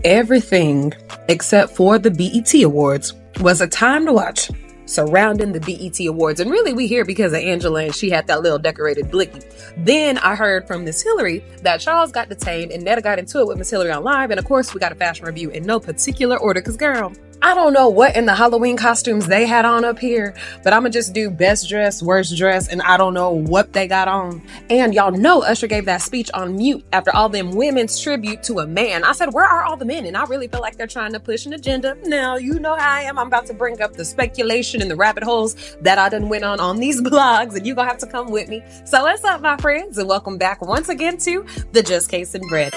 Everything except for the BET Awards was a time to watch surrounding the BET Awards. And really, we here because of Angela, and she had that little decorated blicky. Then I heard from Miss Hillary that Charles got detained and Netta got into it with Miss Hillary on live. And of course, we got a fashion review in no particular order because, girl, I don't know what in the Halloween costumes they had on up here, but I'm gonna just do best dress, worst dress, and I don't know what they got on. And y'all know Usher gave that speech on mute after all them women's tribute to a man. I said, where are all the men? And I really feel like they're trying to push an agenda. Now, you know how I am. I'm about to bring up the speculation and the rabbit holes that I done went on these blogs, and you're gonna have to come with me. So what's up, my friends? And welcome back once again to the Just Case and Bread.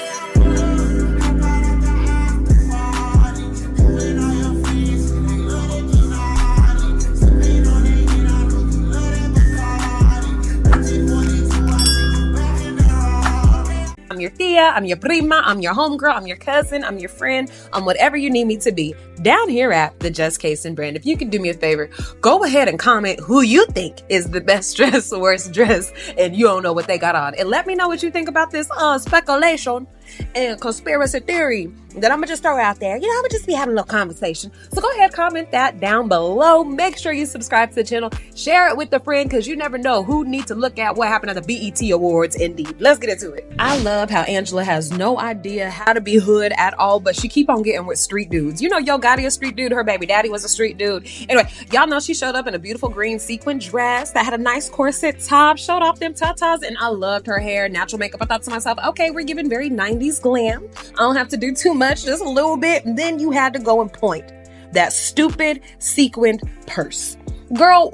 I'm your tia, I'm your prima, I'm your homegirl, I'm your cousin, I'm your friend, I'm whatever you need me to be down here at the Just Case and Brand. If you can do me a favor, go ahead and comment who you think is the best dress, worst dress, and you don't know what they got on. And let me know what you think about this speculation and conspiracy theory that I'm gonna just throw out there. You know, I'm gonna just be having a little conversation. So go ahead, comment that down below. Make sure you subscribe to the channel. Share it with a friend, because you never know who needs to look at what happened at the BET Awards. Indeed. Let's get into it. I love how Angela has no idea how to be hood at all, but she keep on getting with street dudes. You know, Yo Gotti a street dude. Her baby daddy was a street dude. Anyway, y'all know she showed up in a beautiful green sequin dress that had a nice corset top, showed off them tatas, and I loved her hair, natural makeup. I thought to myself, okay, we're giving very 90s glam. I don't have to do too much, just a little bit. And then you had to go and point that stupid sequined purse. Girl,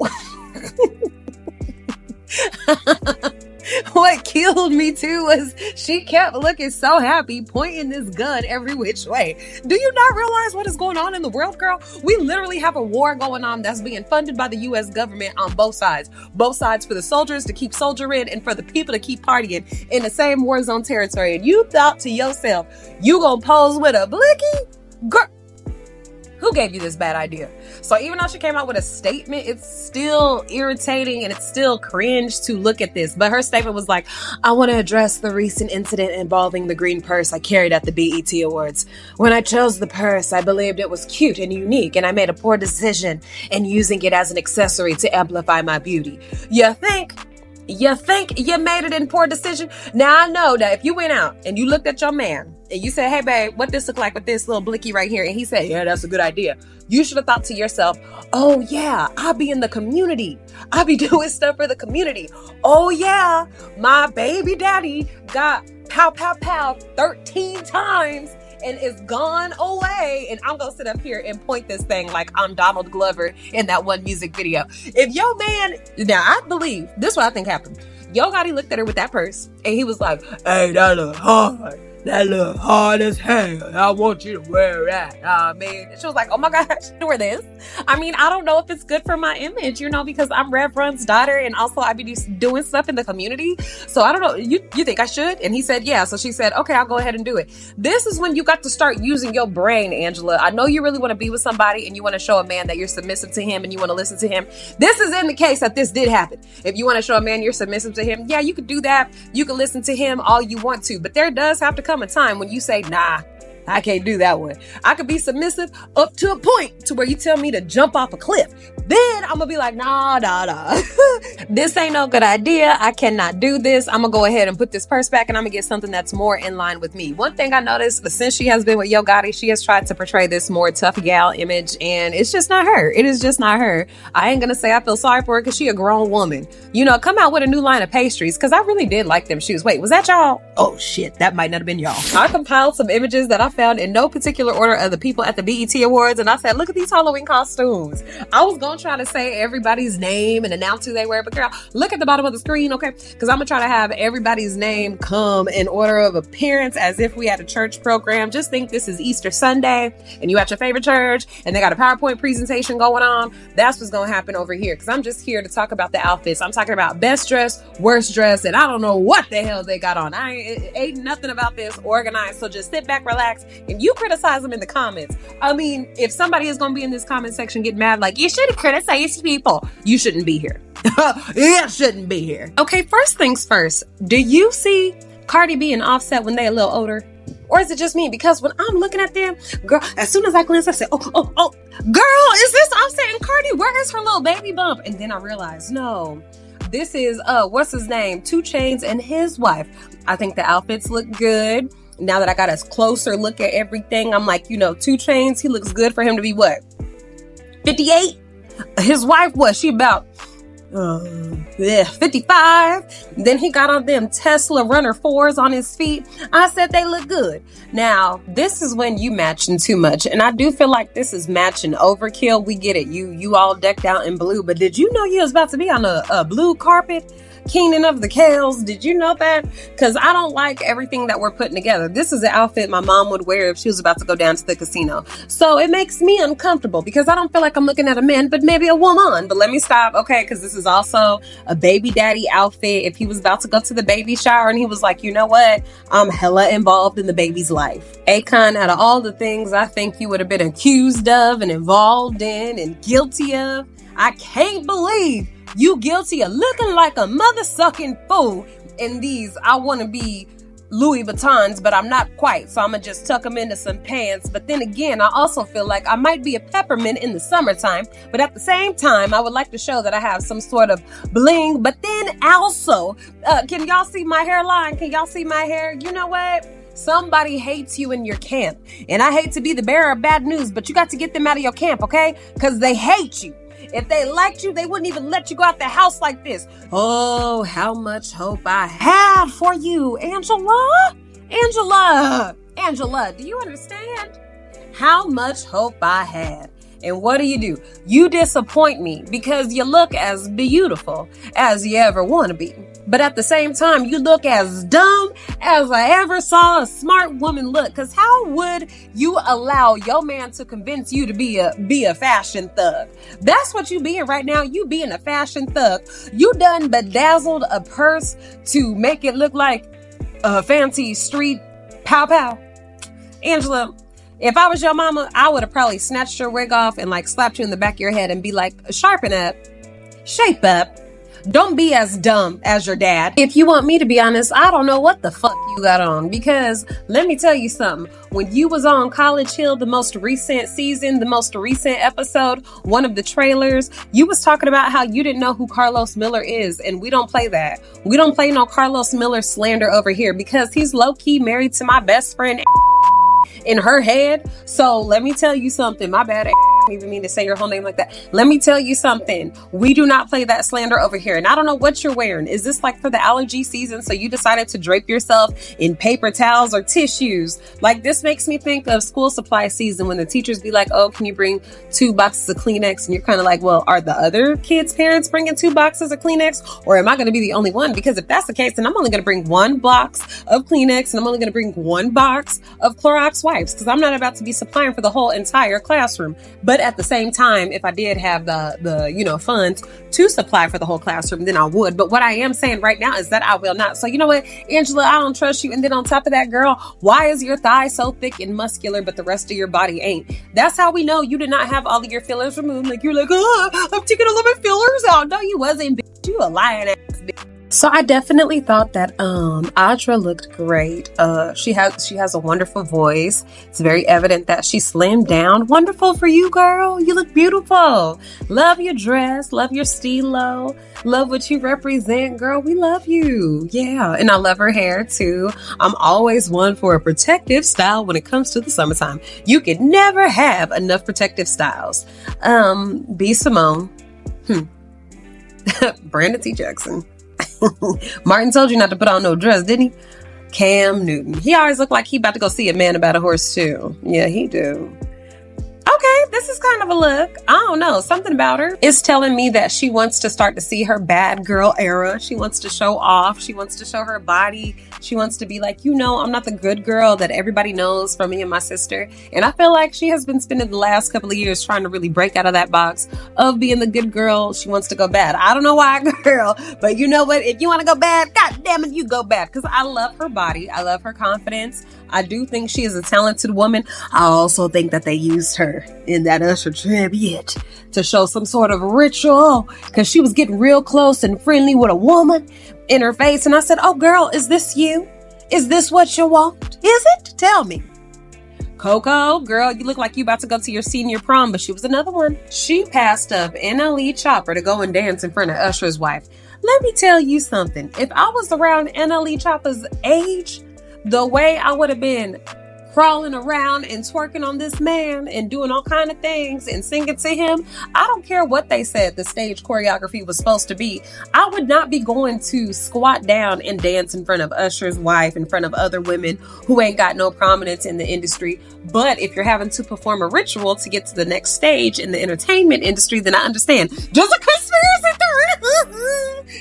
what killed me too was she kept looking so happy, pointing this gun every which way. Do you not realize what is going on in the world, girl? We literally have a war going on that's being funded by the U.S. government on both sides. Both sides for the soldiers to keep soldiering and for the people to keep partying in the same war zone territory. And you thought to yourself, you gonna pose with a blicky? Girl, who gave you this bad idea? So even though she came out with a statement, it's still irritating and it's still cringe to look at this. But her statement was like, I want to address the recent incident involving the green purse I carried at the BET Awards. When I chose the purse, I believed it was cute and unique, and I made a poor decision in using it as an accessory to amplify my beauty. You think you made it in poor decision? Now I know that if you went out and you looked at your man and you said, hey babe, what this look like with this little blicky right here? And he said, yeah, that's a good idea. You should have thought to yourself, oh yeah, I'll be in the community. I'll be doing stuff for the community. Oh yeah, my baby daddy got pow, pow, pow 13 times and is gone away, and I'm gonna sit up here and point this thing like I'm Donald Glover in that one music video. If your man, now I believe, this is what I think happened. Yo Gotti looked at her with that purse, and he was like, hey, that look hard. That look hard as hell. I want you to wear that. I mean, she was like, oh my gosh, I should wear this. I mean, I don't know if it's good for my image, you know, because I'm Rev Run's daughter, and also I be doing stuff in the community. So I don't know. You think I should? And he said, yeah. So she said, okay, I'll go ahead and do it. This is when you got to start using your brain, Angela. I know you really want to be with somebody and you want to show a man that you're submissive to him and you want to listen to him. This is in the case that this did happen. If you want to show a man you're submissive to him, yeah, you could do that. You can listen to him all you want to, but there does have to come a time when you say, nah, I can't do that one. I could be submissive up to a point to where you tell me to jump off a cliff. Then I'm gonna be like, nah. This ain't no good idea. I cannot do this. I'm gonna go ahead and put this purse back, and I'm gonna get something that's more in line with me. One thing I noticed since she has been with Yo Gotti, she has tried to portray this more tough gal image, and it's just not her. It is just not her. I ain't gonna say I feel sorry for her because she a grown woman. You know, come out with a new line of pastries, because I really did like them shoes. Wait, was that y'all? Oh shit, that might not have been y'all. I compiled some images that I found in no particular order of the people at the BET Awards, and I said, look at these Halloween costumes. I was gonna try to say everybody's name and announce who they were, but girl, look at the bottom of the screen, okay? Because I'm gonna try to have everybody's name come in order of appearance as if we had a church program. Just think this is Easter Sunday and you at your favorite church and they got a PowerPoint presentation going on. That's what's gonna happen over here, because I'm just here to talk about the outfits. I'm talking about best dress, worst dress, and I don't know what the hell they got on. Ain't nothing about this organized, so just sit back, relax, and you criticize them in the comments. I mean, if somebody is gonna be in this comment section get mad like, you shouldn't criticize people, you shouldn't be here. You shouldn't be here. Okay, first things first, do you see Cardi B and Offset when they a little older? Or is it just me? Because when I'm looking at them, girl, as soon as I glance, I say, oh, girl, is this Offset and Cardi? Where is her little baby bump? And then I realize, no, this is, what's his name? 2 Chainz and his wife. I think the outfits look good. Now that I got a closer look at everything, I'm like, 2 Chainz, he looks good for him to be what? 58? His wife, what? She about 55. Then he got on them Tesla Runner 4s on his feet. I said they look good. Now, this is when you matching too much. And I do feel like this is matching overkill. We get it. You all decked out in blue. But did you know you was about to be on a blue carpet? Keenan of the Kales. Did you know that? Because I don't like everything that we're putting together. This is an outfit my mom would wear if she was about to go down to the casino. So it makes me uncomfortable because I don't feel like I'm looking at a man, but maybe a woman. But let me stop, okay? Because this is also a baby daddy outfit. If he was about to go to the baby shower and he was like, you know what? I'm hella involved in the baby's life. Akon, out of all the things I think you would have been accused of and involved in and guilty of, I can't believe you guilty of looking like a mother-sucking fool in these I want to be Louis Vuittons, but I'm not quite, so I'm going to just tuck them into some pants. But then again, I also feel like I might be a peppermint in the summertime, but at the same time, I would like to show that I have some sort of bling. But then also, can y'all see my hairline? Can y'all see my hair? You know what? Somebody hates you in your camp, and I hate to be the bearer of bad news, but you got to get them out of your camp, okay? Because they hate you. If they liked you, they wouldn't even let you go out the house like this. Oh, how much hope I had for you, Angela. Angela, do you understand how much hope I had? And what do? You disappoint me because you look as beautiful as you ever want to be. But at the same time, you look as dumb as I ever saw a smart woman look. Because how would you allow your man to convince you to be a fashion thug? That's what you being right now. You being a fashion thug. You done bedazzled a purse to make it look like a fancy street pow pow. Angela, if I was your mama, I would have probably snatched your wig off and slapped you in the back of your head and be like, sharpen up, shape up. Don't be as dumb as your dad. If you want me to be honest, I don't know what the fuck you got on, because let me tell you something. When you was on College Hill, the most recent season, the most recent episode, one of the trailers, you was talking about how you didn't know who Carlos Miller is, and we don't play that. We don't play no Carlos Miller slander over here because he's low-key married to my best friend in her head. So let me tell you something. My bad. I didn't even mean to say your whole name like that. Let me tell you something. We do not play that slander over here. And I don't know what you're wearing. Is this for the allergy season? So you decided to drape yourself in paper towels or tissues? This makes me think of school supply season when the teachers be like, oh, can you bring 2 boxes of Kleenex? And you're kind of like, well, are the other kids' parents bringing 2 boxes of Kleenex? Or am I going to be the only one? Because if that's the case, then I'm only going to bring 1 box of Kleenex and I'm only going to bring 1 box of Clorox wipes, because I'm not about to be supplying for the whole entire classroom. But at the same time, if I did have the funds to supply for the whole classroom, then I would. But what I am saying right now is that I will not. So you know what, Angela, I don't trust you. And then on top of that, girl, why is your thigh so thick and muscular, but the rest of your body ain't? That's how we know you did not have all of your fillers removed. You're like, oh, I'm taking all my fillers out. No, you wasn't, bitch. You a lying ass bitch. So I definitely thought that Audra looked great. She has a wonderful voice. It's very evident that she slimmed down. Wonderful for you, girl. You look beautiful. Love your dress. Love your stilo. Love what you represent, girl. We love you. Yeah, and I love her hair too. I'm always one for a protective style when it comes to the summertime. You could never have enough protective styles. B. Simone. Brandon T. Jackson. Martin told you not to put on no dress, didn't he? Cam Newton. He always looked like he about to go see a man about a horse too. Yeah, he do. Okay, this is kind of a look. I don't know. Something about her is telling me that she wants to start to see her bad girl era. She wants to show off. She wants to show her body. She wants to be like, I'm not the good girl that everybody knows from me and my sister. And I feel like she has been spending the last couple of years trying to really break out of that box of being the good girl. She wants to go bad. I don't know why, girl, but you know what? If you want to go bad, God damn it, you go bad. Because I love her body. I love her confidence. I do think she is a talented woman. I also think that they used her in that Usher tribute to show some sort of ritual, because she was getting real close and friendly with a woman in her face. And I said, oh, girl, is this you? Is this what you want? Is it? Tell me. Coco, girl, you look like you about to go to your senior prom, but she was another one. She passed up NLE Choppa to go and dance in front of Usher's wife. Let me tell you something. If I was around NLE Choppa's age, the way I would have been crawling around and twerking on this man and doing all kind of things and singing to him, I don't care what they said the stage choreography was supposed to be. I would not be going to squat down and dance in front of Usher's wife, in front of other women who ain't got no prominence in the industry. But if you're having to perform a ritual to get to the next stage in the entertainment industry, then I understand. Just a conspiracy theory.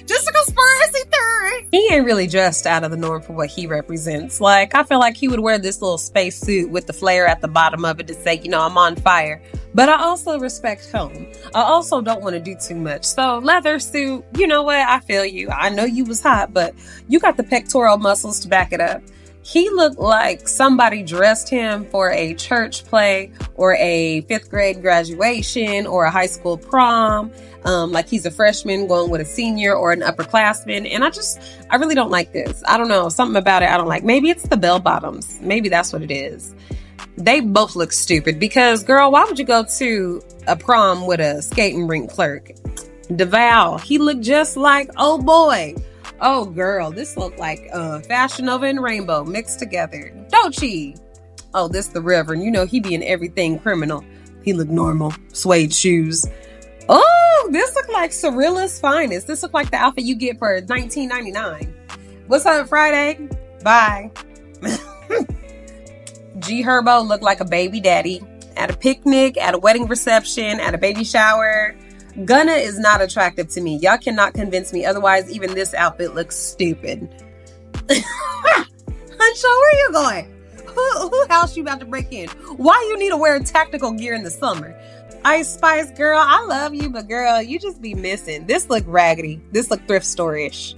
Just a conspiracy theory. He ain't really dressed out of the norm for what he represents. Like, I feel like he would wear this little space suit with the flare at the bottom of it to say, I'm on fire. But I also respect home. I also don't want to do too much. So leather suit, you know what? I feel you. I know you was hot, but you got the pectoral muscles to back it up. He looked like somebody dressed him for a church play or a 5th grade graduation or a high school prom. Like he's a freshman going with a senior or an upperclassman. And I really don't like this. I don't know. Something about it I don't like. Maybe it's the bell bottoms. Maybe that's what it is. They both look stupid because, girl, why would you go to a prom with a skating rink clerk? DeVal, he looked just like, oh boy. Oh, girl, this looked like Fashion Nova and Rainbow mixed together. Don't she? Oh, this the Reverend. He be in everything criminal. He looked normal. Suede shoes. Oh, this looked like Cirilla's finest. This looked like the outfit you get for $19.99. What's up, Friday? Bye. G Herbo looked like a baby daddy at a picnic, at a wedding reception, at a baby shower. Gunna is not attractive to me. Y'all cannot convince me otherwise. Even this outfit looks stupid. Huncho, where you going? Who house you about to break in? Why you need to wear tactical gear in the summer? Ice Spice, girl, I love you, but girl, you just be missing. This look raggedy. This look thrift store-ish.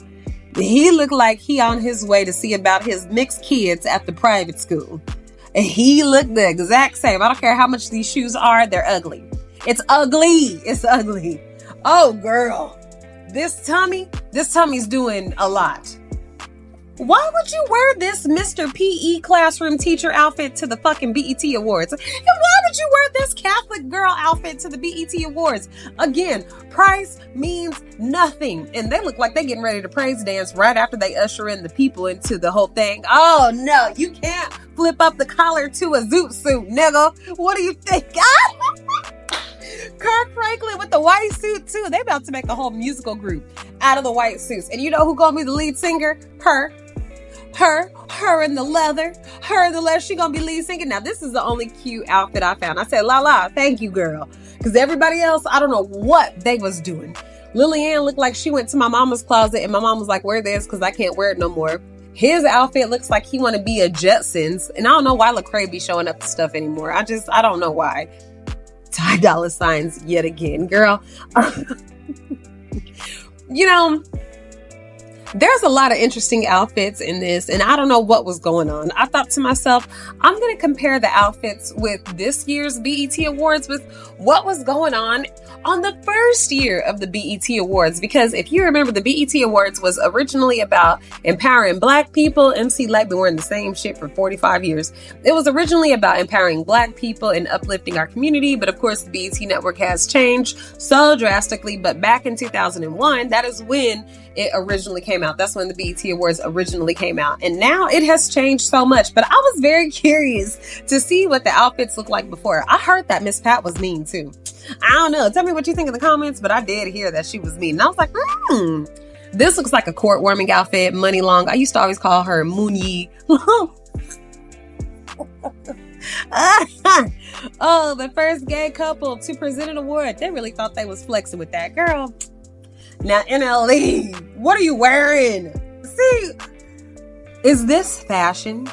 He looked like he on his way to see about his mixed kids at the private school. And he looked the exact same. I don't care how much these shoes are, they're ugly. It's ugly. It's ugly. Oh, girl. This tummy's doing a lot. Why would you wear this Mr. PE classroom teacher outfit to the fucking BET Awards? And why would you wear this Catholic girl outfit to the BET Awards? Again, price means nothing. And they look like they getting ready to praise dance right after they usher in the people into the whole thing. Oh, no. You can't flip up the collar to a zoot suit, nigga. What do you think? Kirk Franklin with the white suit too. They about to make a whole musical group out of the white suits. And you know who gonna be the lead singer? Her in the leather. She gonna be lead singing. Now this is the only cute outfit I found. I said, la, thank you, girl. Because everybody else, I don't know what they was doing. Lillian looked like she went to my mama's closet and my mom was like, wear this because I can't wear it no more. His outfit looks like he want to be a Jetsons. And I don't know why Lecrae be showing up to stuff anymore. I don't know why. Ty Dolla Signs yet again, girl. There's a lot of interesting outfits in this, and I don't know what was going on. I thought to myself, I'm going to compare the outfits with this year's BET Awards with what was going on the first year of the BET Awards. Because if you remember, the BET Awards was originally about empowering Black people. MC Lyte been wearing the same shit for 45 years. It was originally about empowering Black people and uplifting our community. But of course, the BET network has changed so drastically. But back in 2001, that is when it originally came out. That's when the BET Awards originally came out. And now it has changed so much. But I was very curious to see what the outfits looked like before. I heard that Miss Pat was mean too. I don't know. Tell me what you think in the comments, but I did hear that she was mean. And I was like, this looks like a court warming outfit, money long. I used to always call her Moonyi. Oh, the first gay couple to present an award. They really thought they was flexing with that, girl. Now, NLE, what are you wearing? See, is this fashion?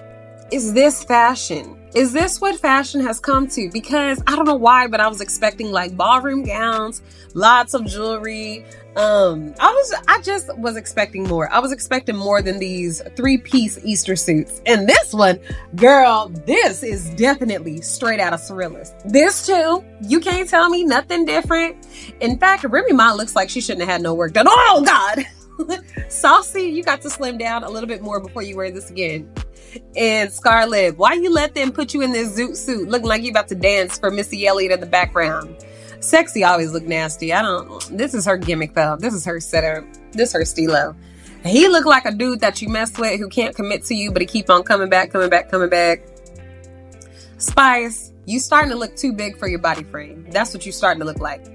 Is this fashion? Is this what fashion has come to? Because I don't know why, but I was expecting like ballroom gowns, lots of jewelry. I just was expecting more. I was expecting more than these 3-piece Easter suits. And this one, girl, this is definitely straight out of Cirilla's. This too, you can't tell me nothing different. In fact, Remy Ma looks like she shouldn't have had no work done. Oh God! Saucy, you got to slim down a little bit more before you wear this again. And Scarlett, why you let them put you in this zoot suit looking like you about to dance for Missy Elliott in the background? Sexy always look nasty. This is her gimmick though. This is her setup. This is her stilo. He looked like a dude that you mess with who can't commit to you, but he keep on coming back. Spice, you starting to look too big for your body frame. That's what you starting to look like.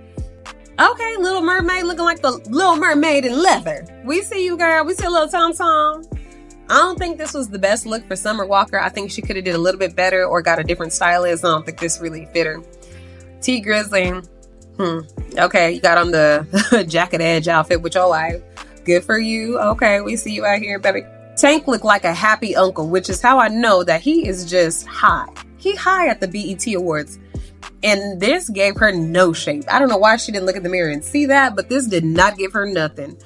Okay, Little Mermaid looking like the Little Mermaid in leather. We see you, girl. We see a little tom-tom. I don't think this was the best look for Summer Walker. I think she could have did a little bit better or got a different stylist. I don't think this really fit her. T Grizzly. Okay, you got on the jacket edge outfit with your wife. Good for you. Okay, we see you out here, baby. Tank looked like a happy uncle, which is how I know that he is just high. He high at the BET Awards. And this gave her no shape. I don't know why she didn't look in the mirror and see that, but this did not give her nothing.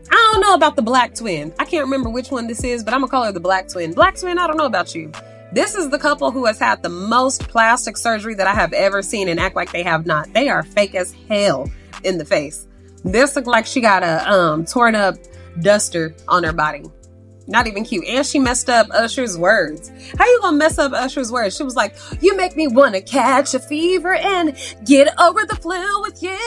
I don't know about the black twin. I can't remember which one this is, but I'm gonna call her the black twin. Black twin, I don't know about you. This is the couple who has had the most plastic surgery that I have ever seen and act like they have not. They are fake as hell in the face. This looked like she got a torn up duster on her body. Not even cute. And she messed up Usher's words. How you gonna mess up Usher's words? She was like, you make me wanna catch a fever and get over the flu with you.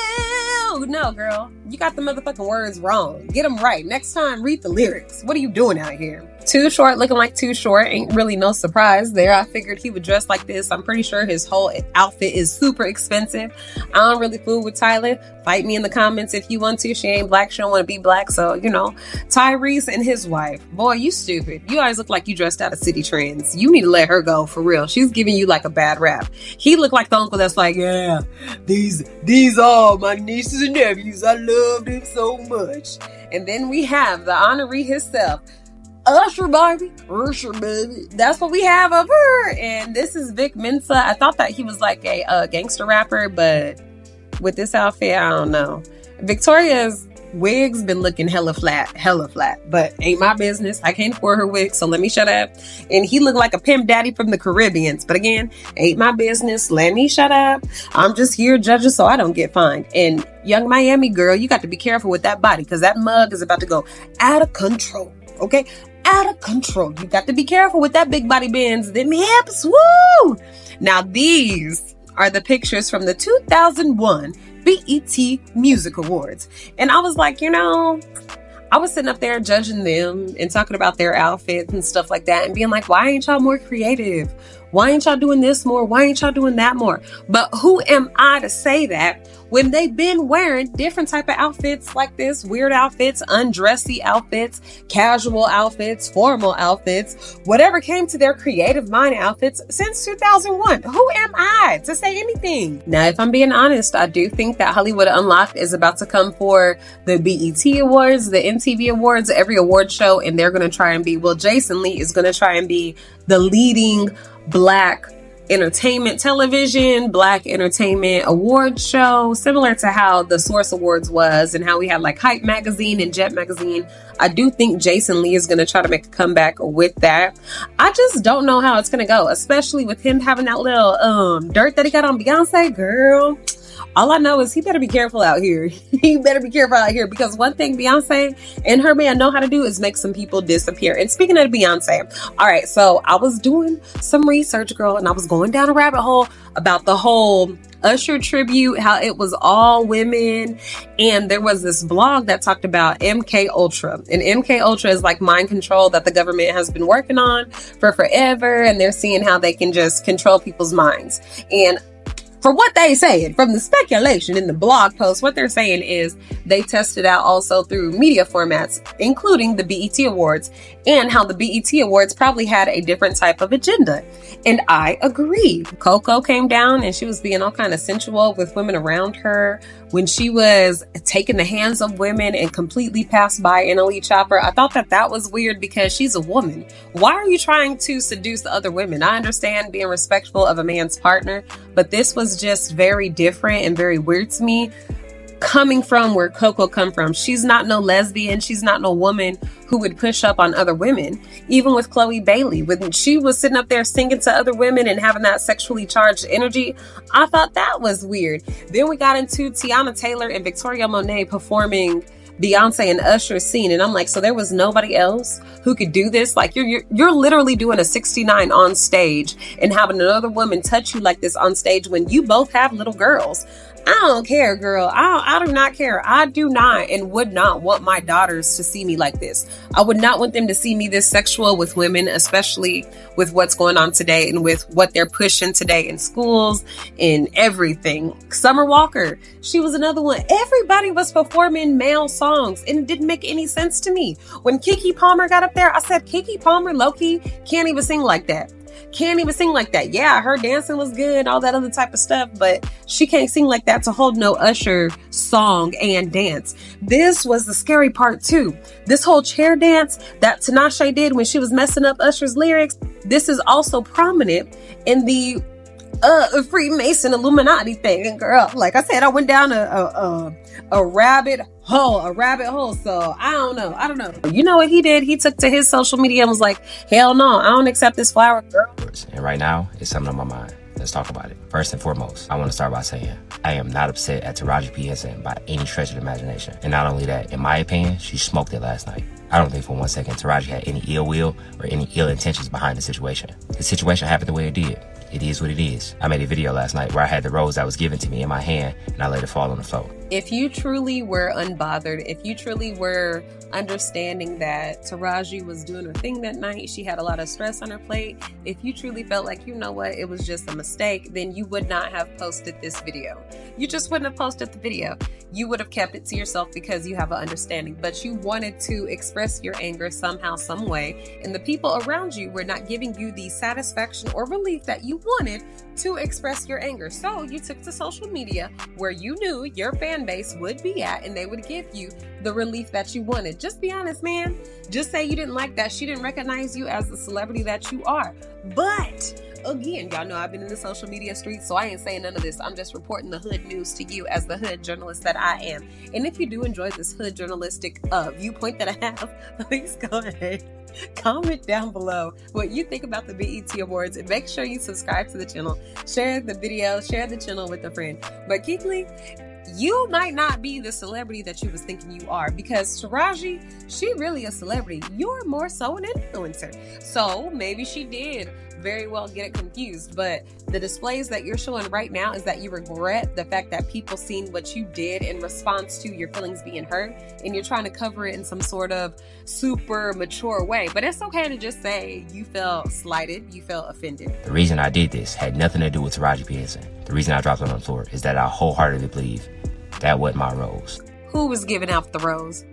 No, girl. You got the motherfucking words wrong. Get them right. Next time, read the lyrics. What are you doing out here? Too Short looking like Too Short. Ain't really no surprise there. I figured he would dress like this. I'm pretty sure his whole outfit is super expensive. I don't really fool with Tyler. Fight me in the comments if you want to. She ain't black. She don't want to be black. So, Tyrese and his wife. Boy, you stupid. You always look like you dressed out of City Trends. You need to let her go for real. She's giving you like a bad rap. He looked like the uncle that's like, yeah, these are my nieces and nephews. I love them so much. And then we have the honoree himself. Usher, baby. That's what we have of her. And this is Vic Mensa. I thought that he was like a gangster rapper, but with this outfit, I don't know. Victoria's wig's been looking hella flat, but ain't my business. I can't afford her wig, so let me shut up. And he looked like a pimp daddy from the Caribbeans, but again, ain't my business. Let me shut up. I'm just here judging so I don't get fined. And Young Miami girl, you got to be careful with that body because that mug is about to go out of control. Okay? Out of control. You got to be careful with that big body bends. Them hips. Woo! Now these are the pictures from the 2001 BET Music Awards. And I was like, I was sitting up there judging them and talking about their outfits and stuff like that and being like, why ain't y'all more creative? Why ain't y'all doing this more? Why ain't y'all doing that more? But who am I to say that when they've been wearing different type of outfits like this? Weird outfits, undressy outfits, casual outfits, formal outfits, whatever came to their creative mind outfits since 2001. Who am I to say anything? Now, if I'm being honest, I do think that Hollywood Unlocked is about to come for the BET Awards, the MTV Awards, every award show, and they're going to try and be, Jason Lee is going to try and be the leading Black entertainment television, Black entertainment award show, similar to how the Source Awards was and how we had like Hype Magazine and Jet Magazine. I do think Jason Lee is going to try to make a comeback with that. I just don't know how it's going to go, especially with him having that little dirt that he got on Beyonce, girl. All I know is he better be careful out here. He better be careful out here because one thing Beyonce and her man know how to do is make some people disappear. And speaking of Beyonce, all right, so I was doing some research, girl, and I was going down a rabbit hole about the whole Usher tribute, how it was all women. And there was this blog that talked about MK Ultra. And MK Ultra is like mind control that the government has been working on for forever. And they're seeing how they can just control people's minds. And for what they said, from the speculation in the blog post, what they're saying is they tested out also through media formats, including the BET Awards, and how the BET Awards probably had a different type of agenda. And I agree. Coco came down and she was being all kind of sensual with women around her when she was taking the hands of women and completely passed by NLE Choppa. I thought that was weird because she's a woman. Why are you trying to seduce the other women? I understand being respectful of a man's partner, but this was just very different and very weird to me. Coming from where Coco come from, she's not no lesbian. She's not no woman who would push up on other women. Even with Chloe Bailey, when she was sitting up there singing to other women and having that sexually charged energy, I thought that was weird. Then we got into Tiana Taylor and Victoria Monet performing Beyonce and Usher scene. And I'm like, so there was nobody else who could do this? Like, you're literally doing a 69 on stage and having another woman touch you like this on stage when you both have little girls. I don't care, girl. I do not care. I do not and would not want my daughters to see me like this. I would not want them to see me this sexual with women, especially with what's going on today and with what they're pushing today in schools and everything. Summer Walker, she was another one. Everybody was performing male songs and it didn't make any sense to me. When Keke Palmer got up there, I said, Keke Palmer, low-key, can't even sing like that. Can't even sing like that. Yeah, her dancing was good, all that other type of stuff, but she can't sing like that to hold no Usher song and dance. This was the scary part too. This whole chair dance that Tinashe did when she was messing up Usher's lyrics, this is also prominent in the Freemason Illuminati thing. And girl, like I said, I went down a rabbit hole. So I don't know. You know what he did? He took to his social media and was like, hell no, I don't accept this flower, girl. And right now, it's something on my mind. Let's talk about it. First and foremost, I want to start by saying I am not upset at Taraji P. Henson by any stretch of the imagination. And not only that, in my opinion, she smoked it last night. I don't think for one second Taraji had any ill will or any ill intentions behind the situation. The situation happened the way it did. It is what it is. I made a video last night where I had the rose that was given to me in my hand and I let it fall on the floor. If you truly were unbothered, if you truly were understanding that Taraji was doing her thing that night, she had a lot of stress on her plate, if you truly felt like, you know what, it was just a mistake, then you would not have posted this video. You just wouldn't have posted the video. You would have kept it to yourself because you have an understanding, but you wanted to express your anger somehow, some way, and the people around you were not giving you the satisfaction or relief that you wanted to express your anger. So you took to social media where you knew your fan base would be at and they would give you the relief that you wanted. Just be honest, man. Just say you didn't like that. She didn't recognize you as the celebrity that you are. But again, y'all know I've been in the social media streets, so I ain't saying none of this. I'm just reporting the hood news to you as the hood journalist that I am. And if you do enjoy this hood journalistic viewpoint that I have, please go ahead, comment down below what you think about the BET Awards, and make sure you subscribe to the channel, share the video, share the channel with a friend. But Keith Lee, you might not be the celebrity that you was thinking you are, because Taraji, she really a celebrity. You're more so an influencer. So maybe she did very well get it confused, but the displays that you're showing right now is that you regret the fact that people seen what you did in response to your feelings being hurt, and you're trying to cover it in some sort of super mature way. But it's okay to just say you felt slighted, you felt offended. The reason I did this had nothing to do with Taraji P. Henson. The reason I dropped it on the floor is that I wholeheartedly believe that wasn't my rose. Who was giving out the rose?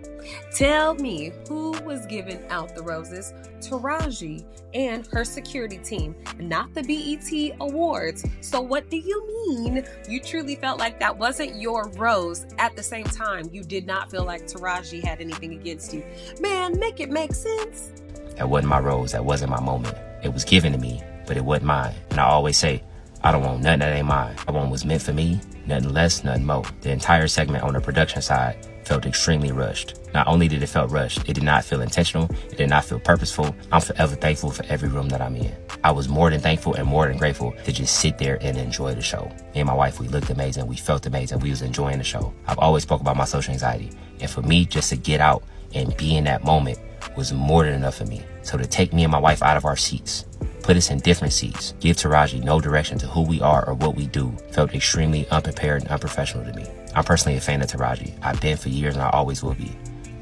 Tell me, who was giving out the roses? Taraji and her security team, not the BET Awards. So what do you mean you truly felt like that wasn't your rose? At the same time, you did not feel like Taraji had anything against you. Man, make it make sense. That wasn't my rose. That wasn't my moment. It was given to me, but it wasn't mine. And I always say, I don't want nothing that ain't mine. I want what's meant for me, nothing less, nothing more. The entire segment on the production side felt extremely rushed. Not only did it feel rushed, it did not feel intentional, it did not feel purposeful. I'm forever thankful for every room that I'm in. I was more than thankful and more than grateful to just sit there and enjoy the show. Me and my wife, we looked amazing, we felt amazing, we was enjoying the show. I've always spoke about my social anxiety, and for me just to get out and be in that moment was more than enough for me. So to take me and my wife out of our seats, put us in different seats, give Taraji no direction to who we are or what we do, felt extremely unprepared and unprofessional to me. I'm personally a fan of Taraji. I've been for years and I always will be.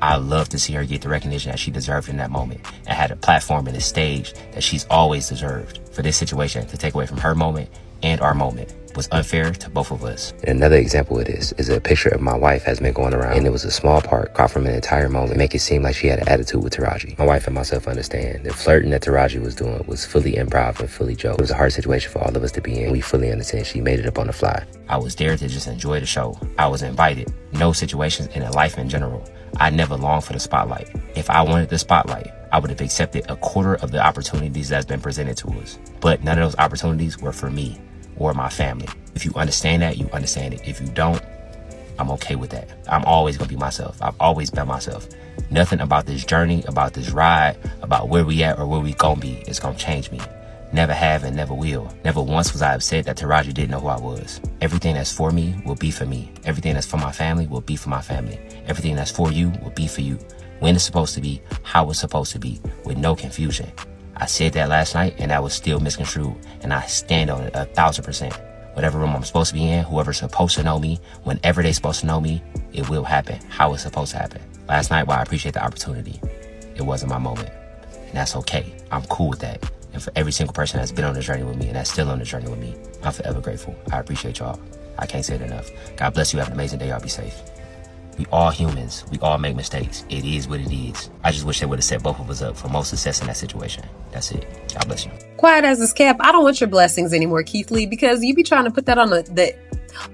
I love to see her get the recognition that she deserved in that moment and had a platform and a stage that she's always deserved. For this situation to take away from her moment and our moment was unfair to both of us. And another example of this is a picture of my wife has been going around, and it was a small part caught from an entire moment to make it seem like she had an attitude with Taraji. My wife and myself understand the flirting that Taraji was doing was fully improv and fully joke. It was a hard situation for all of us to be in. We fully understand she made it up on the fly. I was there to just enjoy the show. I was invited. No situations in life in general. I never longed for the spotlight. If I wanted the spotlight, I would have accepted a quarter of the opportunities that's been presented to us. But none of those opportunities were for me or my family. If you understand that, you understand it. If you don't, I'm okay with that. I'm always gonna be myself. I've always been myself. Nothing about this journey, about this ride, about where we at or where we gonna be is gonna change me. Never have and never will. Never once was I upset that Taraji didn't know who I was. Everything that's for me will be for me. Everything that's for my family will be for my family. Everything that's for you will be for you. When it's supposed to be, how it's supposed to be, with no confusion. I said that last night and that was still misconstrued, and I stand on it 1,000%. Whatever room I'm supposed to be in, whoever's supposed to know me, whenever they're supposed to know me, it will happen how it's supposed to happen. Last night, while I appreciate the opportunity, it wasn't my moment. And that's okay. I'm cool with that. And for every single person that's been on this journey with me and that's still on this journey with me, I'm forever grateful. I appreciate y'all. I can't say it enough. God bless you. Have an amazing day. Y'all be safe. We all humans. We all make mistakes. It is what it is. I just wish they would have set both of us up for more success in that situation. That's it. God bless you. Quiet as it's kept. I don't want your blessings anymore, Keith Lee, because you be trying to put that on the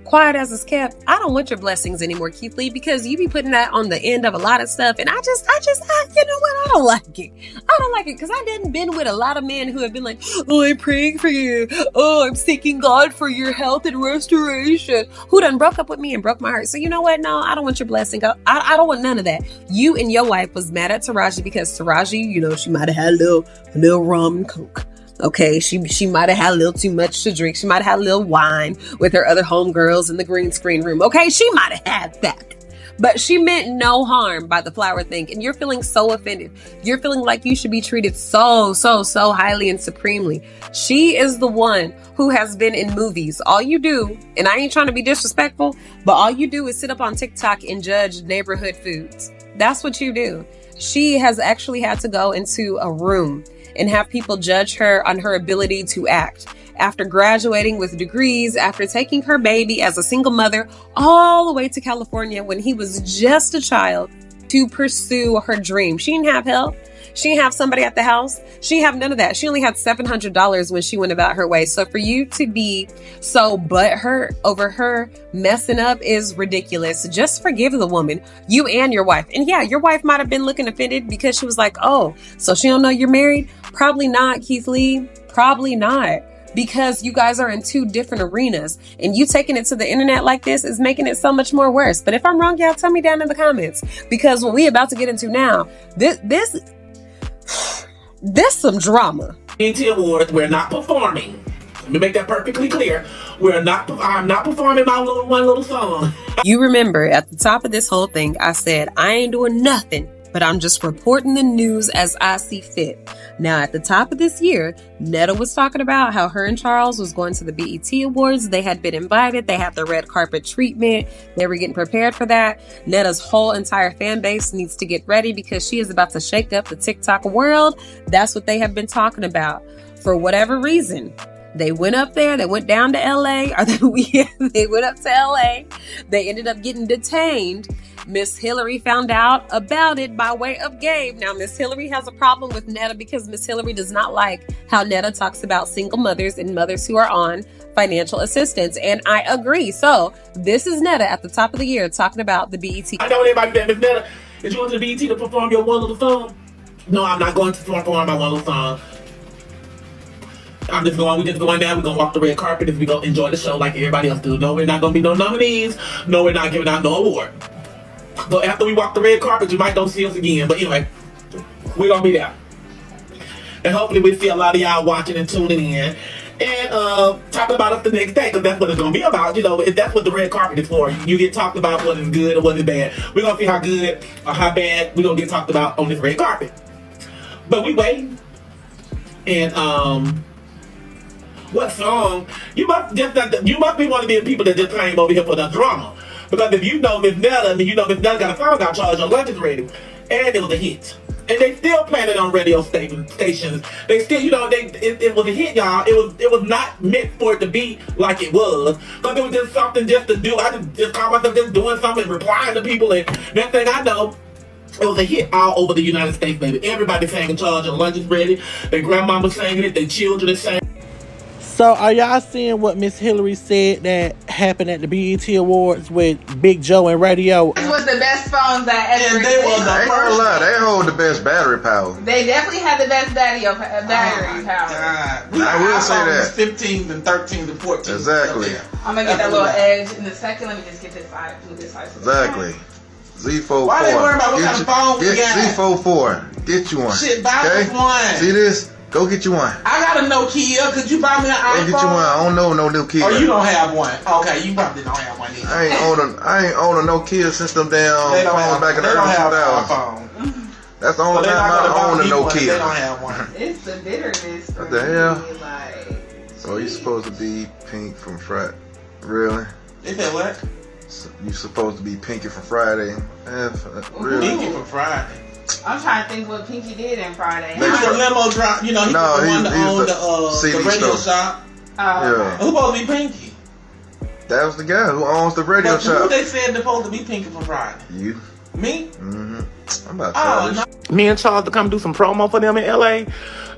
quiet as it's kept. I don't want your blessings anymore, Keith Lee, because you be putting that on the end of a lot of stuff. And I you know what? I don't like it. I don't like it because I didn't been with a lot of men who have been like, oh, I'm praying for you. Oh, I'm seeking God for your health and restoration. Who done broke up with me and broke my heart. So you know what? No, I don't want your blessing. I don't want none of that. You and your wife was mad at Taraji because Taraji, you know, she might have had a little rum and coke. Okay, she might have had a little too much to drink. She might have had a little wine with her other homegirls in the green screen room. Okay, she might have had that. But she meant no harm by the flower thing. And you're feeling so offended. You're feeling like you should be treated so highly and supremely. She is the one who has been in movies. All you do, and I ain't trying to be disrespectful, but all you do is sit up on TikTok and judge neighborhood foods. That's what you do. She has actually had to go into a room and have people judge her on her ability to act. After graduating with degrees, after taking her baby as a single mother all the way to California when he was just a child to pursue her dream. She didn't have help. She didn't have somebody at the house. She didn't have none of that. She only had $700 when she went about her way. So for you to be so butthurt over her messing up is ridiculous. Just forgive the woman, you and your wife. And yeah, your wife might have been looking offended because she was like, oh, so she don't know you're married? Probably not, Keith Lee. Probably not. Because you guys are in two different arenas, and you taking it to the internet like this is making it so much more worse. But if I'm wrong, y'all tell me down in the comments, because what we about to get into now, this some drama. BET Awards, we're not performing. Let me make that perfectly clear. I'm not performing my one little song. You remember at the top of this whole thing, I said, I ain't doing nothing, but I'm just reporting the news as I see fit. Now, at the top of this year, Netta was talking about how her and Charles was going to the BET Awards. They had been invited. They had the red carpet treatment. They were getting prepared for that. Netta's whole entire fan base needs to get ready because she is about to shake up the TikTok world. That's what they have been talking about. For whatever reason, they went up there. They went down to LA. They went up to LA. They ended up getting detained. Miss Hillary found out about it by way of Gabe. Now, Miss Hillary has a problem with Netta because Miss Hillary does not like how Netta talks about single mothers and mothers who are on financial assistance. And I agree. So this is Netta at the top of the year talking about the BET. I know everybody said, Miss Netta, is you going to the BET to perform your one little song? No, I'm not going to perform my one little song. We just going down, we're going to walk the red carpet and we're going to enjoy the show like everybody else do. No, we're not going to be no nominees. No, we're not giving out no award. So after we walk the red carpet, you might don't see us again. But anyway, we're going to be there. And hopefully we see a lot of y'all watching and tuning in. And talking about us the next day, because that's what it's going to be about. You know, that's what the red carpet is for. You get talked about what is good and what is bad. We're going to see how good or how bad we're going to get talked about on this red carpet. But we waiting. And what song? You must be one of the people that just came over here for the drama. Because if you know Miss Netta, then you know Miss Netta got a song got charged on Lunch is Ready. And it was a hit. And they still playing it on radio stations. They still, it was a hit, y'all. It was not meant for it to be like it was. Because it was just something just to do. I just caught myself just doing something, replying to people. And next thing I know, it was a hit all over the United States, baby. Everybody sang in charge of Lunch is Ready. Their grandmama singing it. Their children sang. So are y'all seeing what Miss Hillary said that happened at the BET Awards with Big Joe and Radio? This was the best phones I ever I ain't gonna lie, they hold the best battery power. They definitely had the best battery power. I will say that. 15 and 13 and 14. Exactly. I'm gonna get that little edge in a second. Let me just get this side. Exactly. Z44. Why they worry about what kind of phone we got? Z44. Get you one. Shit, buy us one. See this? Go get you one. I got a Nokia. Could you buy me an iPhone? Go get you one. I don't know no Nokia. Oh, you don't have one. Okay, you probably don't have one either. I ain't own a Nokia since them damn phones back in the early 2000s. That's the only time I own a Nokia. They don't have one. It's the bitterness. What the hell? Like, So you supposed to be pink from Friday? Really? They said what? So you supposed to be Pinky from Friday? Really? Pinky from Friday. I'm trying to think what Pinky did in Friday. He was a limo driver. You know, he was the one that owned the radio shop. Yeah. Who supposed to be Pinky? That was the guy who owns the radio But shop. who they said supposed to be Pinky from Friday? You. Me? Mm-hmm. I'm about to try this. Me and Charles to come do some promo for them in LA.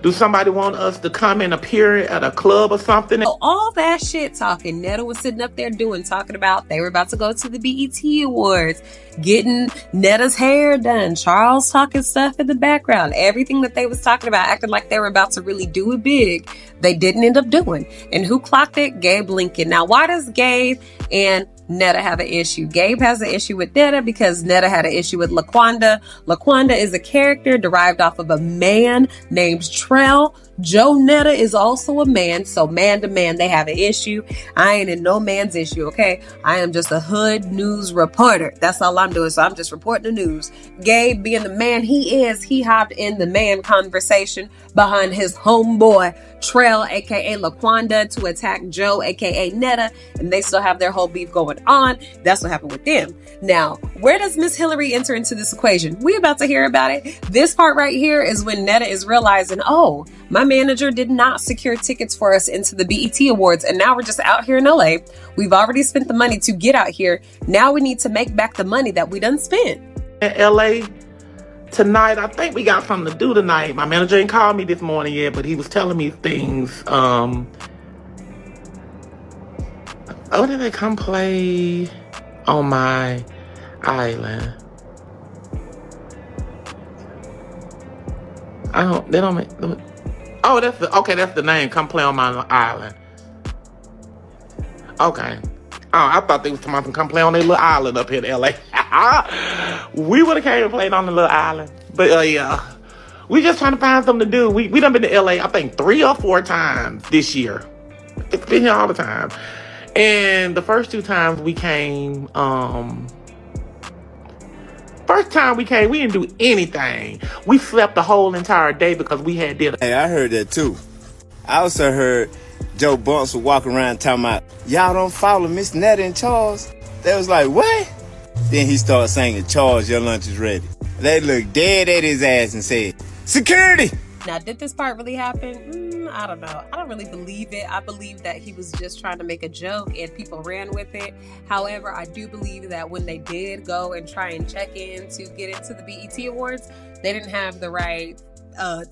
Do somebody want us to come and appear at a club or something? So all that shit talking Netta was sitting up there talking about they were about to go to the BET Awards, getting Netta's hair done, Charles talking stuff in the background, everything that they was talking about, acting like they were about to really do it big, they didn't end up doing. And who clocked it? Gabe Lincoln. Now, why does Gabe and Netta have an issue? Gabe has an issue with Netta because Netta had an issue with Laquanda. Laquanda is a character derived off of a man named Trell. Joe Netta is also a man, so man to man, they have an issue. I ain't in no man's issue, okay? I am just a hood news reporter. That's all I'm doing, so I'm just reporting the news. Gabe, being the man he is, he hopped in the man conversation behind his homeboy, Trell, aka Laquanda, to attack Joe, aka Netta, and they still have their whole beef going on. That's what happened with them. Now, where does Miss Hillary enter into this equation? We about to hear about it. This part right here is when Netta is realizing, oh, my manager did not secure tickets for us into the BET Awards, and now we're just out here in LA. We've already spent the money to get out here. Now we need to make back the money that we done spent. In LA tonight, I think we got something to do tonight. My manager ain't called me this morning yet, but he was telling me things. Oh, did they come play on my island? They don't make. Oh, that's the name. Come play on my island. Okay. Oh, I thought they was talking about come play on their little island up here in LA. We would have came and played on the little island. But yeah. We just trying to find something to do. We done been to LA, I think 3 or 4 times this year. It's been here all the time. And the first 2 times we came, first time we came, we didn't do anything. We slept the whole entire day because we had dinner. Hey, I heard that too. I also heard Joe Bunce was walking around talking about, y'all don't follow Miss Netta and Charles. They was like, what? Then he started singing, Charles, your lunch is ready. They looked dead at his ass and said, security! Now, did this part really happen? I don't know. I don't really believe it. I believe that he was just trying to make a joke and people ran with it. However, I do believe that when they did go and try and check in to get into the BET Awards, they didn't have the right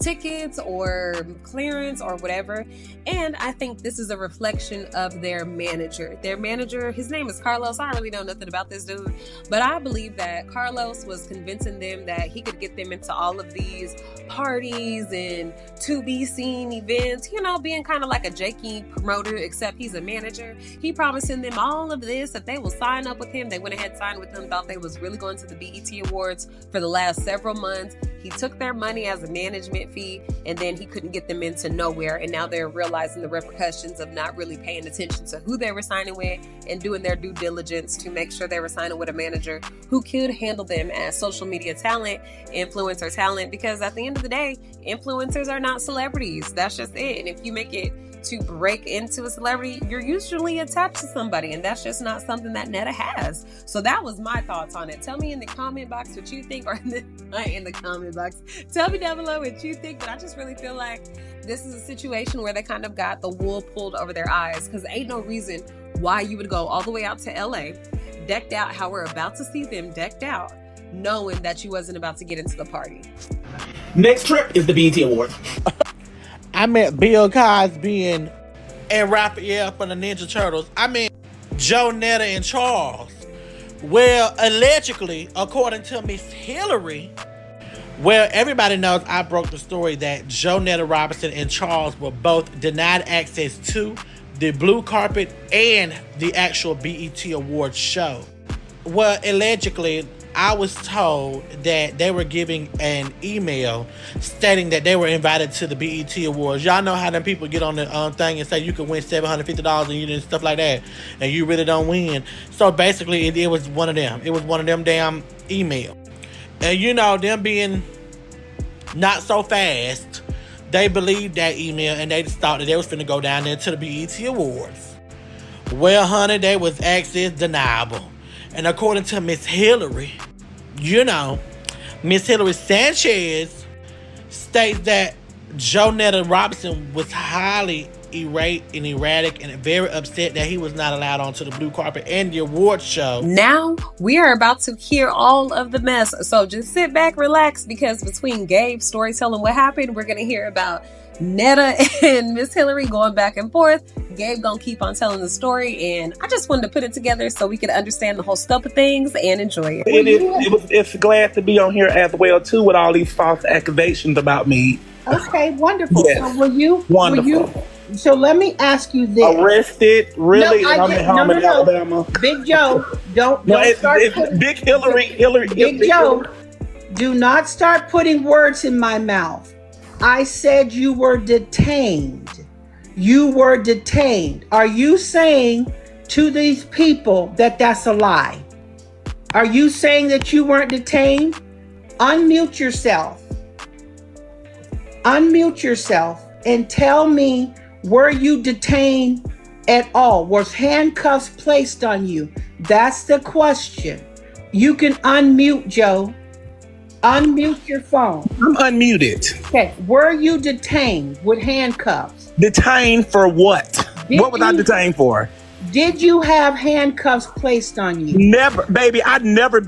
tickets or clearance or whatever. And I think this is a reflection of their manager. Their manager, his name is Carlos. I really know nothing about this dude, but I believe that Carlos was convincing them that he could get them into all of these parties and to be seen events, you know, being kind of like a Jakey promoter, except he's a manager. He promising them all of this, if they will sign up with him. They went ahead, signed with him, thought they was really going to the BET Awards for the last several months. He took their money as a management fee, and then he couldn't get them into nowhere. And now they're realizing the repercussions of not really paying attention to who they were signing with and doing their due diligence to make sure they were signing with a manager who could handle them as social media talent, influencer talent, because at the end of the day, influencers are not celebrities. That's just it. And if you make it to break into a celebrity, you're usually attached to somebody, and that's just not something that Netta has. So that was my thoughts on it. Tell me in the comment box what you think, or in the comment box, tell me down below what you think. But I just really feel like this is a situation where they kind of got the wool pulled over their eyes, because ain't no reason why you would go all the way out to LA, decked out how we're about to see them decked out, knowing that you wasn't about to get into the party. Next trip is the BET Awards. I met Bill Cosby and Raphael from the Ninja Turtles. I mean, Joe, Netta, and Charles. Well, allegedly, according to Miss Hillary, well, everybody knows I broke the story that Joe, Netta Robinson, and Charles were both denied access to the blue carpet and the actual BET Awards show. Well, allegedly, I was told that they were giving an email stating that they were invited to the BET Awards. Y'all know how them people get on the thing and say you could win $750 and you did stuff like that, and you really don't win. So basically, it was one of them. It was one of them damn emails. And you know, them being not so fast, they believed that email and they just thought that they was finna go down there to the BET Awards. Well, honey, they was access deniable. And according to Miss Hillary, you know, Miss Hillary Sanchez states that Netta Robinson was highly irate and erratic and very upset that he was not allowed onto the blue carpet and the awards show. Now we are about to hear all of the mess. So just sit back, relax, because between Gabe's storytelling what happened, we're going to hear about Netta and Miss Hillary going back and forth. Gabe gonna keep on telling the story, and I just wanted to put it together so we could understand the whole scope of things and enjoy it. It's glad to be on here as well too with all these false accusations about me. Okay, wonderful. Yes. So will you? Wonderful. So let me ask you this: arrested? Really? I'm at home in Alabama. Big Joe, don't start. Big Hillary. Big Joe, do not start putting words in my mouth. I said you were detained. You were detained. Are you saying to these people that that's a lie? Are you saying that you weren't detained? Unmute yourself. Unmute yourself and tell me, were you detained at all? Was handcuffs placed on you? That's the question. You can unmute, Joe. Unmute your phone. I'm unmuted. Okay. Were you detained with handcuffs? Detained for what? What was I detained for? Did you have handcuffs placed on you? Never, baby. I never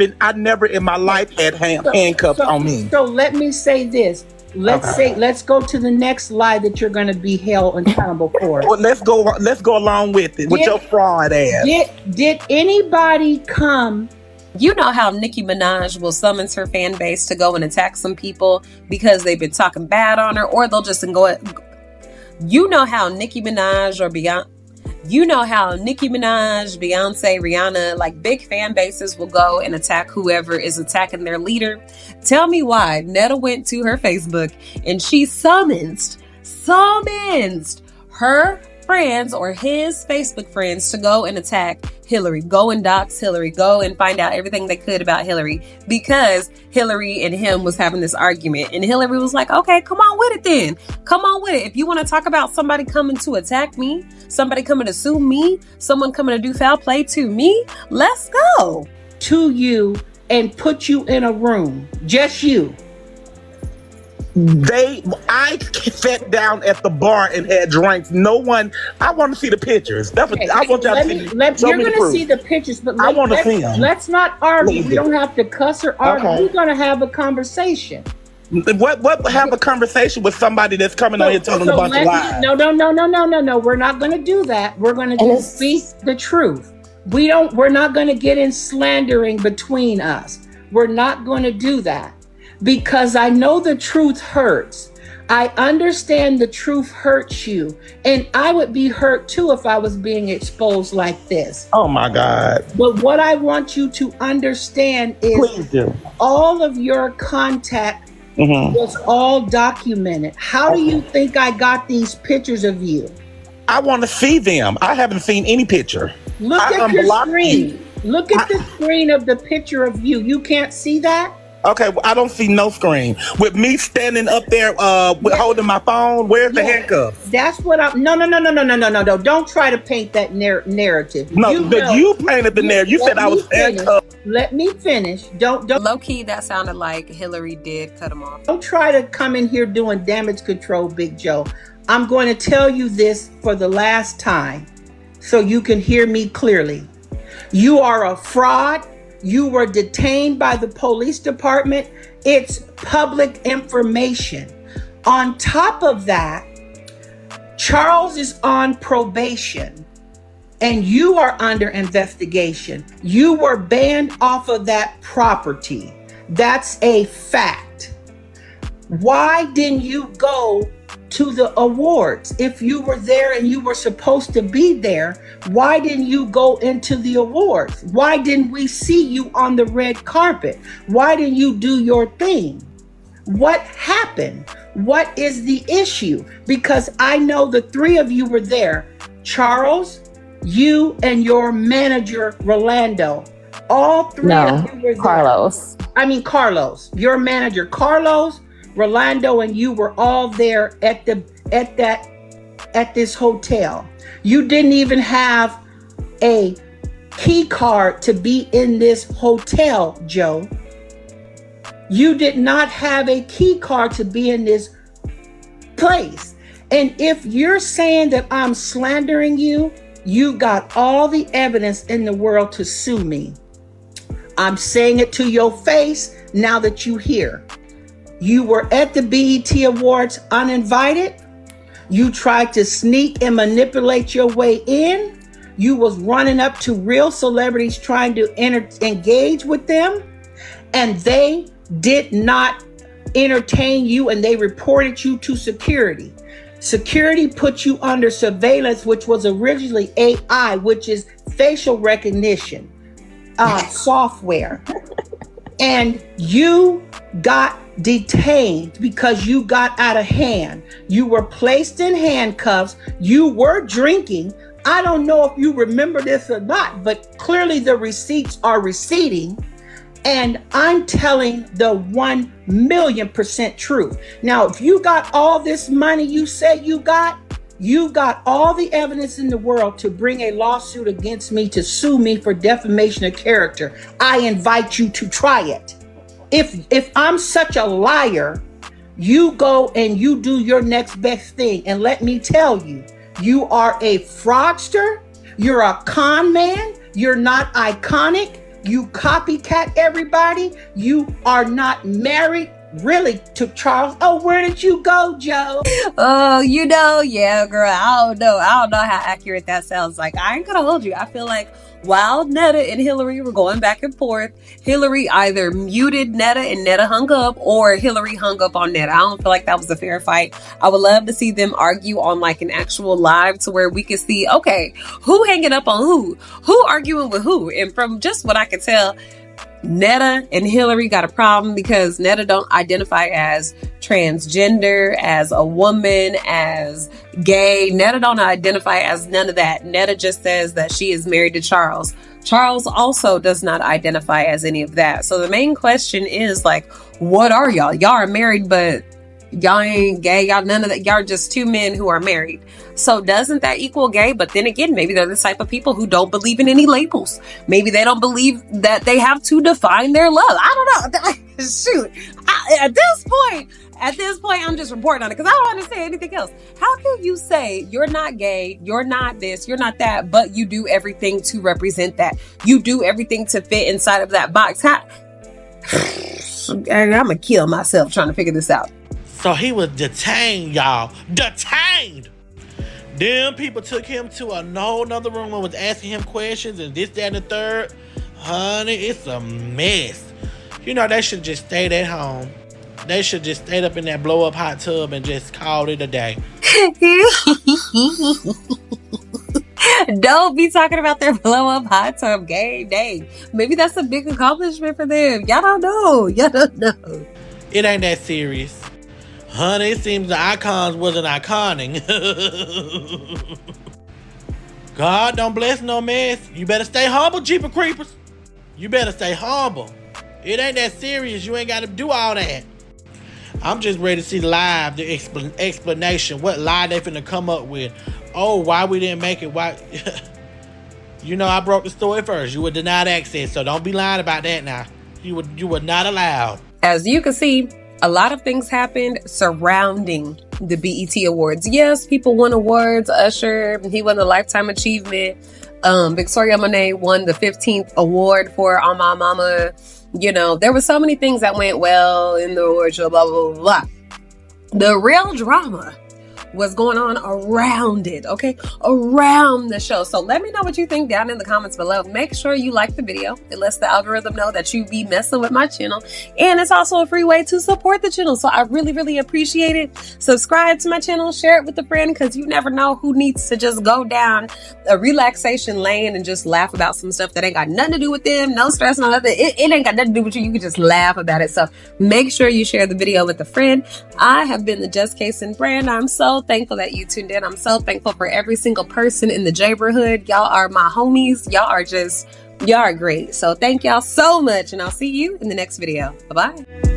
in my life had handcuffs on me. So let me say this. Let's go to the next lie that you're going to be held accountable for. Well, let's go along with it with your fraud ass. Did anybody come? You know how Nicki Minaj will summons her fan base to go and attack some people because they've been talking bad on her, or they'll just go. You know how Nicki Minaj, Beyonce, Rihanna, like big fan bases will go and attack whoever is attacking their leader. Tell me why Netta went to her Facebook and she summoned her friends or his Facebook friends to go and attack Hillary, go and dox Hillary, go and find out everything they could about Hillary, because Hillary and him was having this argument, and Hillary was like, okay, come on with it then. Come on with it. If you want to talk about somebody coming to attack me, somebody coming to sue me, someone coming to do foul play to me, let's go. To you and put you in a room, just you. I sat down at the bar and had drinks. No one. I want to see the pictures. That's what I want y'all to see. You're going to see the pictures, but I want to see them. Let's not argue. We don't have to cuss or argue. Okay. We're going to have a conversation. What? Have a conversation with somebody that's coming on here telling a bunch of lies. No. We're not going to do that. We're going to speak the truth. We're not going to get in slandering between us. We're not going to do that. Because I know the truth hurts. I understand the truth hurts you. And I would be hurt too if I was being exposed like this. Oh my God. But what I want you to understand is all of your contact was all documented. How do you think I got these pictures of you? I want to see them. I haven't seen any picture. Look at the screen. Look at the screen of the picture of you. You can't see that? Okay, well, I don't see no screen. With me standing up there holding my phone, where's the handcuffs? That's what I'm... No. Don't try to paint that narrative. No, you painted the narrative. You said I was handcuffed. Let me finish. Don't... Low-key, that sounded like Hillary did cut him off. Don't try to come in here doing damage control, Big Joe. I'm going to tell you this for the last time so you can hear me clearly. You are a fraud. You were detained by the police department. It's public information. On top of that, Charles is on probation and you are under investigation. You were banned off of that property. That's a fact. Why didn't you go to the awards? If you were there and you were supposed to be there, why didn't you go into the awards? Why didn't we see you on the red carpet? Why didn't you do your thing? What happened? What is the issue? Because I know the three of you were there. Charles, you, and your manager, Rolando. All three of you were there. Carlos. Carlos. Your manager, Carlos, Rolando, and you were all there at this hotel. You didn't even have a key card to be in this hotel, Joe. You did not have a key card to be in this place. And if you're saying that I'm slandering you, you got all the evidence in the world to sue me. I'm saying it to your face now that you hear. You were at the BET Awards uninvited. You tried to sneak and manipulate your way in. You was running up to real celebrities trying to engage with them. And they did not entertain you, and they reported you to security. Security put you under surveillance, which was originally AI, which is facial recognition software. And you got detained because you got out of hand. You were placed in handcuffs. You were drinking. I don't know if you remember this or not, but clearly the receipts are receding. And I'm telling the 1,000,000% truth. Now, if you got all this money you said you got all the evidence in the world to bring a lawsuit against me, to sue me for defamation of character. I invite you to try it. If I'm such a liar, you go and you do your next best thing. And let me tell you, you are a fraudster. You're a con man. You're not iconic. You copycat everybody. You are not married really to Charles. Oh, where did you go, Joe? Oh, yeah, girl. I don't know how accurate that sounds like. I ain't gonna hold you. I feel like while Netta and Hillary were going back and forth, Hillary either muted Netta and Netta hung up, or Hillary hung up on Netta. I don't feel like that was a fair fight. I would love to see them argue on like an actual live to where we could see, okay, who hanging up on who arguing with who. And from just what I could tell, Netta and Hillary got a problem because Netta don't identify as transgender, as a woman, as gay. Netta don't identify as none of that. Netta just says that she is married to Charles. Charles also does not identify as any of that. So the main question is like, what are y'all? Y'all are married, but y'all ain't gay. Y'all none of that. Y'all are just two men who are married. So doesn't that equal gay? But then again, maybe they're the type of people who don't believe in any labels. Maybe they don't believe that they have to define their love. I don't know. Shoot. At this point, I'm just reporting on it because I don't want to say anything else. How can you say you're not gay, you're not this, you're not that, but you do everything to represent that? You do everything to fit inside of that box. I'm going to kill myself trying to figure this out. So he was detained, y'all. Detained! Them people took him to a whole nother room and was asking him questions and this, that, and the third. Honey, it's a mess. You know, they should just stayed at home. They should just stayed up in that blow-up hot tub and just called it a day. Don't be talking about their blow-up hot tub game day. Maybe that's a big accomplishment for them. Y'all don't know. It ain't that serious. Honey, it seems the icons wasn't iconic. God don't bless no mess. You better stay humble, Jeepers Creepers. You better stay humble. It ain't that serious. You ain't got to do all that. I'm just ready to see live the explanation. What lie they finna come up with. Oh, why we didn't make it. Why? You know, I broke the story first. You were denied access, so don't be lying about that now. You were not allowed. As you can see, a lot of things happened surrounding the BET Awards. Yes, people won awards. Usher, he won the Lifetime Achievement. Victoria Monet won the 15th award for On My Mama. You know, there were so many things that went well in the award show, blah, blah, blah, blah. The real drama what's going on around it, okay? Around the show. So let me know what you think down in the comments below. Make sure you like the video. It lets the algorithm know that you be messing with my channel. And it's also a free way to support the channel. So I really, really appreciate it. Subscribe to my channel, share it with a friend, because you never know who needs to just go down a relaxation lane and just laugh about some stuff that ain't got nothing to do with them. No stress, no nothing. It ain't got nothing to do with you. You can just laugh about it. So make sure you share the video with a friend. I have been the Just Casein brand. I'm so thankful that you tuned in. I'm so thankful for every single person in the neighborhood. Y'all are my homies. Y'all are great. So thank y'all so much, and I'll see you in the next video. Bye-bye.